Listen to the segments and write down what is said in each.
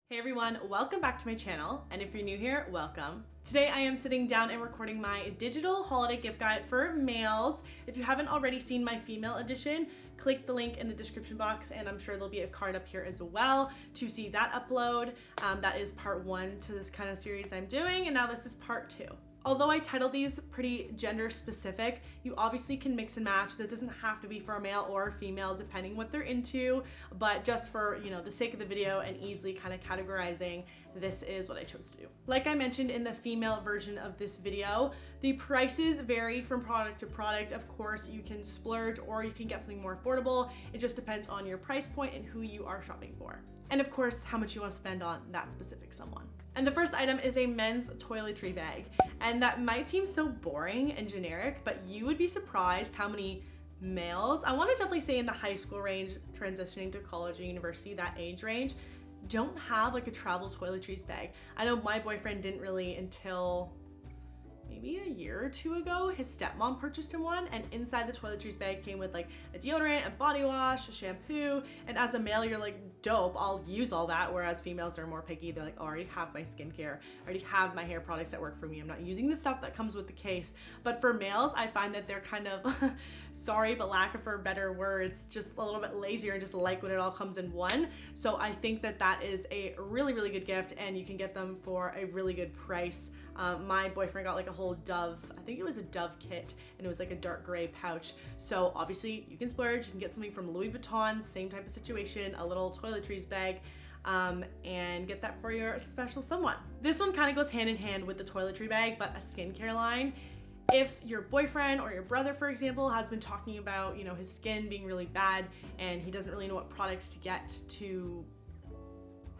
Hey everyone, welcome back to my channel, and if you're new here, welcome. Today I am sitting down and recording my digital holiday gift guide for males. If you haven't already seen my female edition, click the link in the description box and I'm sure there'll be a card up here as well to see that upload. That is part one to this kind of series I'm doing, and now this is part two. Although I title these pretty gender specific, you obviously can mix and match. That doesn't have to be for a male or a female depending what they're into, but just for, the sake of the video and easily kind of categorizing, this is what I chose to do. Like I mentioned in the female version of this video, the prices vary from product to product. Of course, you can splurge or you can get something more affordable. It just depends on your price point and who you are shopping for. And of course, how much you want to spend on that specific someone. And the first item is a men's toiletry bag. And that might seem so boring and generic, but you would be surprised how many males, I want to definitely say in the high school range, transitioning to college or university, that age range, don't have like a travel toiletries bag. I know my boyfriend didn't really until maybe a year or two ago. His stepmom purchased him one, and inside the toiletries bag came with like a deodorant, a body wash, a shampoo, and as a male you're like, dope, I'll use all that, whereas females are more picky. They're like, oh, I already have my skincare, I already have my hair products that work for me, I'm not using the stuff that comes with the case. But for males, I find that they're kind of sorry, but lack of for better words, just a little bit lazier and just like when it all comes in one. So I think that that is a really, really good gift, and you can get them for a really good price. My boyfriend got like a whole Dove, I think it was a Dove kit, and it was like a dark gray pouch. So obviously you can splurge, you can get something from Louis Vuitton, same type of situation, a little toiletries bag, and get that for your special someone. This one kind of goes hand in hand with the toiletry bag, but a skincare line. If your boyfriend or your brother, for example, has been talking about, his skin being really bad and he doesn't really know what products to get to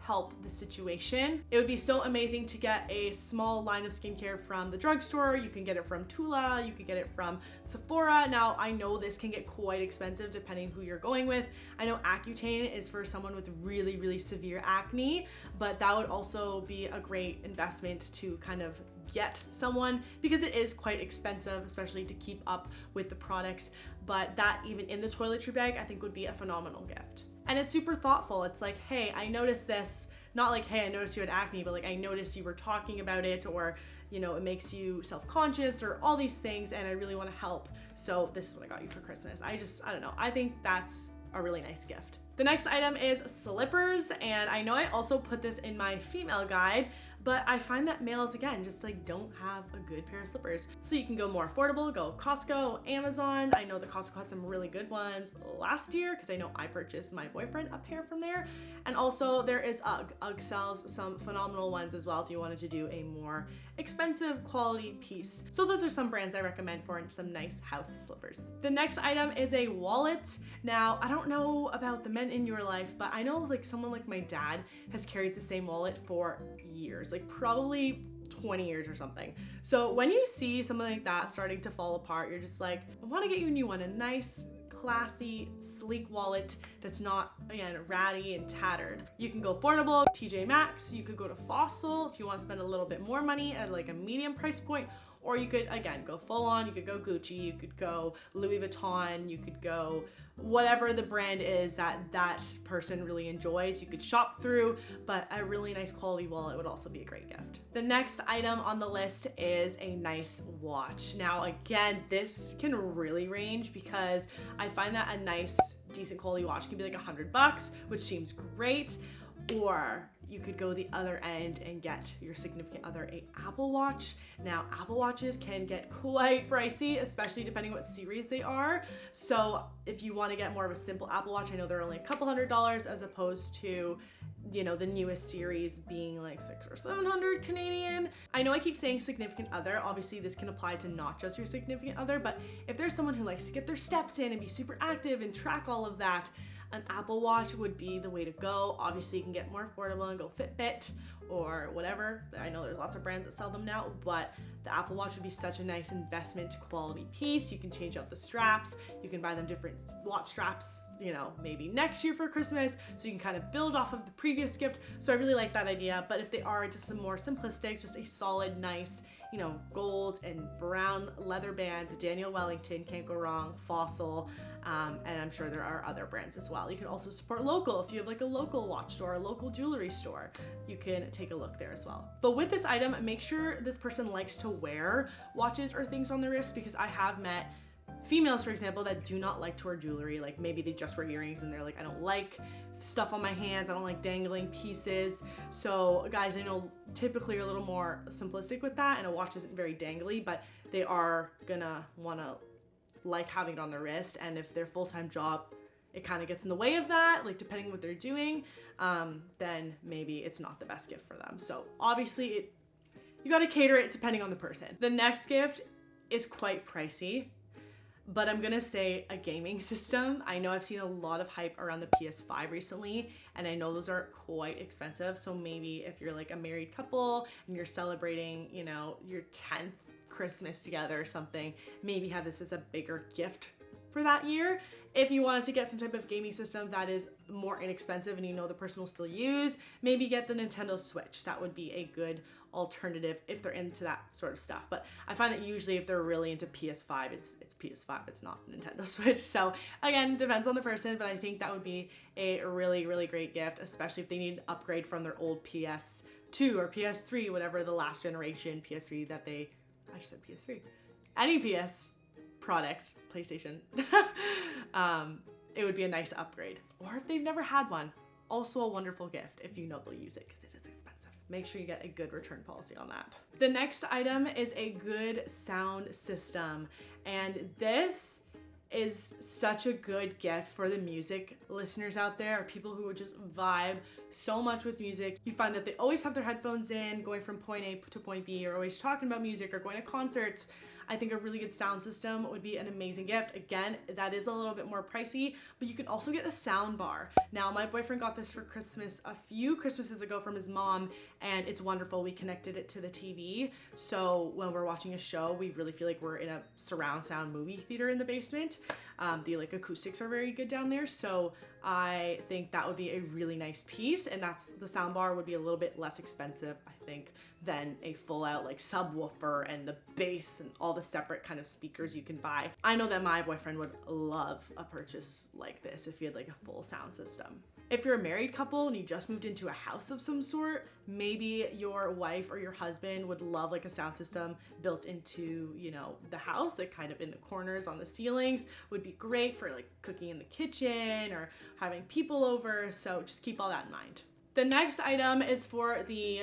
help the situation, it would be so amazing to get a small line of skincare from the drugstore. You can get it from Tula, you can get it from Sephora. Now, I know this can get quite expensive depending who you're going with. I know Accutane is for someone with really, really severe acne, but that would also be a great investment to kind of get someone, because it is quite expensive, especially to keep up with the products. But that, even in the toiletry bag, I think would be a phenomenal gift. And it's super thoughtful. It's like, hey, I noticed this. Not like, hey, I noticed you had acne, but like, I noticed you were talking about it, or, it makes you self-conscious, or all these things, and I really want to help. So this is what I got you for Christmas. I don't know. I think that's a really nice gift. The next item is slippers, and I know I also put this in my female guide, but I find that males, again, just like don't have a good pair of slippers. So you can go more affordable, go Costco, Amazon. I know the Costco had some really good ones last year, because I know I purchased my boyfriend a pair from there. And also there is UGG. UGG sells some phenomenal ones as well if you wanted to do a more expensive quality piece. So those are some brands I recommend for some nice house slippers. The next item is a wallet. Now, I don't know about the men in your life, but I know like someone like my dad has carried the same wallet for years, like probably 20 years or something. So when you see something like that starting to fall apart, you're just like, I want to get you a new one, a nice, classy, sleek wallet that's not, again, ratty and tattered. You can go affordable, TJ Maxx, you could go to Fossil if you want to spend a little bit more money at like a medium price point, or you could, again, go full on. You could go Gucci, you could go Louis Vuitton, you could go whatever the brand is that that person really enjoys. You could shop through, but a really nice quality wallet would also be a great gift. The next item on the list is a nice watch. Now, again, this can really range, because I find that a nice, decent quality watch can be like $100, which seems great. Or you could go the other end and get your significant other an Apple Watch. Now, Apple Watches can get quite pricey, especially depending what series they are. So if you want to get more of a simple Apple Watch, I know they're only a couple $100 as opposed to, the newest series being like $600 or $700 Canadian. I know I keep saying significant other. Obviously, this can apply to not just your significant other, but if there's someone who likes to get their steps in and be super active and track all of that, an Apple Watch would be the way to go. Obviously, you can get more affordable and go Fitbit or whatever. I know there's lots of brands that sell them now, but the Apple Watch would be such a nice investment quality piece. You can change out the straps. You can buy them different watch straps, maybe next year for Christmas. So you can kind of build off of the previous gift. So I really like that idea. But if they are just some more simplistic, just a solid, nice you know, gold and brown leather band, Daniel Wellington, can't go wrong, Fossil, and I'm sure there are other brands as well. You can also support local. If you have like a local watch store, a local jewelry store, you can take a look there as well. But with this item, make sure this person likes to wear watches or things on their wrist, because I have met females, for example, that do not like to wear jewelry. Like maybe they just wear earrings and they're like, I don't like stuff on my hands, I don't like dangling pieces. So guys, I know typically are a little more simplistic with that, and a watch isn't very dangly, but they are gonna wanna like having it on their wrist. And if their full-time job, it kind of gets in the way of that, like depending on what they're doing, then maybe it's not the best gift for them. So obviously you gotta cater it depending on the person. The next gift is quite pricey, but I'm gonna say a gaming system. I know I've seen a lot of hype around the PS5 recently, and I know those are quite expensive. So maybe if you're like a married couple and you're celebrating, you know, your 10th Christmas together or something, maybe have this as a bigger gift for that year. If you wanted to get some type of gaming system that is more inexpensive and you know the person will still use, maybe get the Nintendo Switch. That would be a good alternative if they're into that sort of stuff. But I find that usually if they're really into PS5, it's PS5, it's not Nintendo Switch. So again, depends on the person, but I think that would be a really, really great gift, especially if they need to upgrade from their old PS2 or PS3, whatever the last generation PS3 that they, I just said PS3, any PS product, PlayStation, it would be a nice upgrade. Or if they've never had one, also a wonderful gift if you know they'll use it, because it is expensive. Make sure you get a good return policy on that. The next item is a good sound system, and this is such a good gift for the music listeners out there, or people who would just vibe so much with music. You find that they always have their headphones in, going from point A to point B, or always talking about music or going to concerts. I think a really good sound system would be an amazing gift. Again, that is a little bit more pricey, but you can also get a sound bar. Now, my boyfriend got this for Christmas a few Christmases ago from his mom, and it's wonderful. We connected it to the TV, so when we're watching a show, we really feel like we're in a surround sound movie theater in the basement. The like acoustics are very good down there, so I think that would be a really nice piece, and the sound bar would be a little bit less expensive, I think, than a full out like subwoofer and the bass and all the separate kind of speakers you can buy. I know that my boyfriend would love a purchase like this if he had like a full sound system. If you're a married couple and you just moved into a house of some sort, maybe your wife or your husband would love like a sound system built into, you know, the house, like kind of in the corners on the ceilings, would be great for like cooking in the kitchen or having people over. So just keep all that in mind. The next item is for the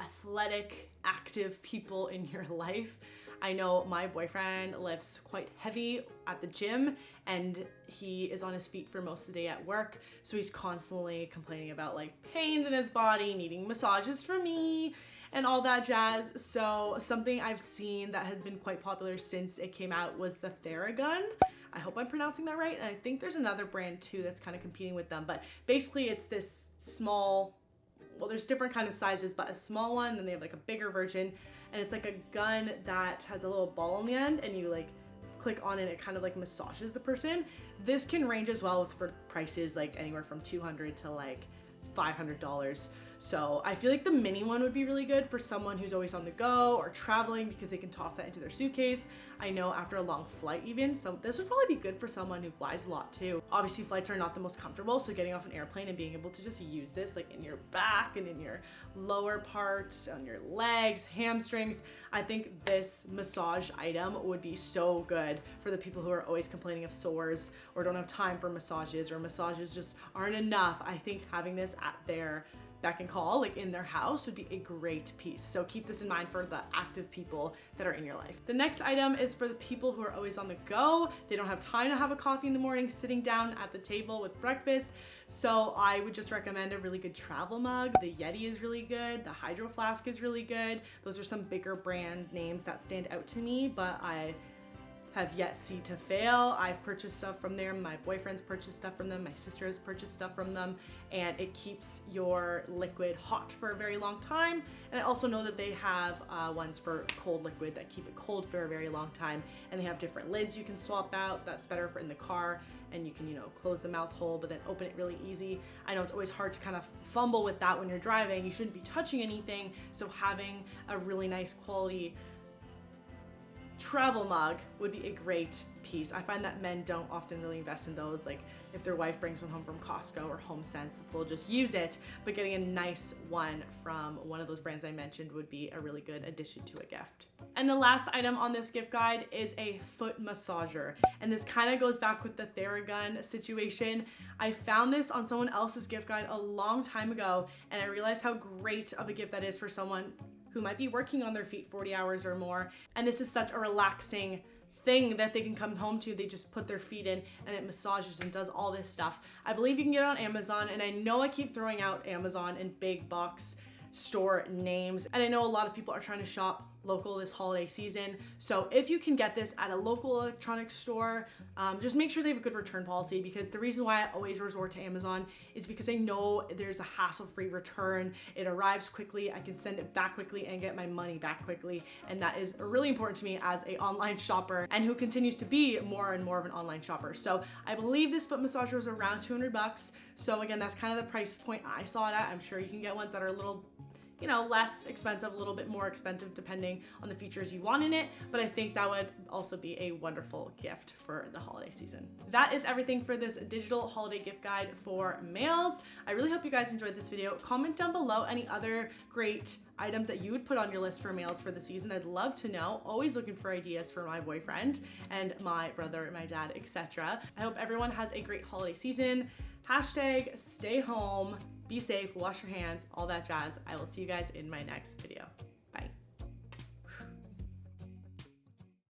athletic, active people in your life. I know my boyfriend lifts quite heavy at the gym, and he is on his feet for most of the day at work, so he's constantly complaining about like pains in his body, needing massages from me and all that jazz. So something I've seen that has been quite popular since it came out was the Theragun. I hope I'm pronouncing that right, and I think there's another brand too that's kind of competing with them, but basically it's this small, well, there's different kind of sizes, but a small one, then they have like a bigger version, and it's like a gun that has a little ball on the end, and you like click on it, it kind of like massages the person. This can range as well for prices like anywhere from $200 to like $500. So I feel like the mini one would be really good for someone who's always on the go or traveling, because they can toss that into their suitcase. I know after a long flight even, so this would probably be good for someone who flies a lot too. Obviously flights are not the most comfortable, so getting off an airplane and being able to just use this like in your back and in your lower parts, on your legs, hamstrings, I think this massage item would be so good for the people who are always complaining of sores or don't have time for massages, or massages just aren't enough. I think having this at their beck and call, like in their house, would be a great piece. So keep this in mind for the active people that are in your life. The next item is for the people who are always on the go. They don't have time to have a coffee in the morning sitting down at the table with breakfast. So I would just recommend a really good travel mug. The Yeti is really good. The Hydro Flask is really good. Those are some bigger brand names that stand out to me, but I have yet see to fail. I've purchased stuff from there. My boyfriend's purchased stuff from them. My sister has purchased stuff from them, and it keeps your liquid hot for a very long time. And I also know that they have ones for cold liquid that keep it cold for a very long time, and they have different lids you can swap out. That's better for in the car, and you can, you know, close the mouth hole but then open it really easy. I know it's always hard to kind of fumble with that when you're driving. You shouldn't be touching anything, so having a really nice quality travel mug would be a great piece. I find that men don't often really invest in those. Like if their wife brings one home from Costco or HomeSense, they'll just use it, but getting a nice one from one of those brands I mentioned would be a really good addition to a gift. And the last item on this gift guide is a foot massager. And this kind of goes back with the Theragun situation. I found this on someone else's gift guide a long time ago, and I realized how great of a gift that is for someone who might be working on their feet 40 hours or more. And this is such a relaxing thing that they can come home to. They just put their feet in and it massages and does all this stuff. I believe you can get it on Amazon, and I know I keep throwing out Amazon and big box store names, and I know a lot of people are trying to shop local this holiday season. So if you can get this at a local electronics store, just make sure they have a good return policy, because the reason why I always resort to Amazon is because I know there's a hassle-free return. It arrives quickly, I can send it back quickly and get my money back quickly, and that is really important to me as an online shopper and who continues to be more and more of an online shopper. So I believe this foot massager was around 200 bucks. So again, that's kind of the price point I saw it at. I'm sure you can get ones that are a little, you know, less expensive, a little bit more expensive depending on the features you want in it, but I think that would also be a wonderful gift for the holiday season. That is everything for this digital holiday gift guide for males. I really hope you guys enjoyed this video. Comment down below any other great items that you would put on your list for males for the season. I'd love to know. Always looking for ideas for my boyfriend and my brother, my dad, etc. I hope everyone has a great holiday season. Hashtag stay home, be safe, wash your hands, all that jazz. I will see you guys in my next video.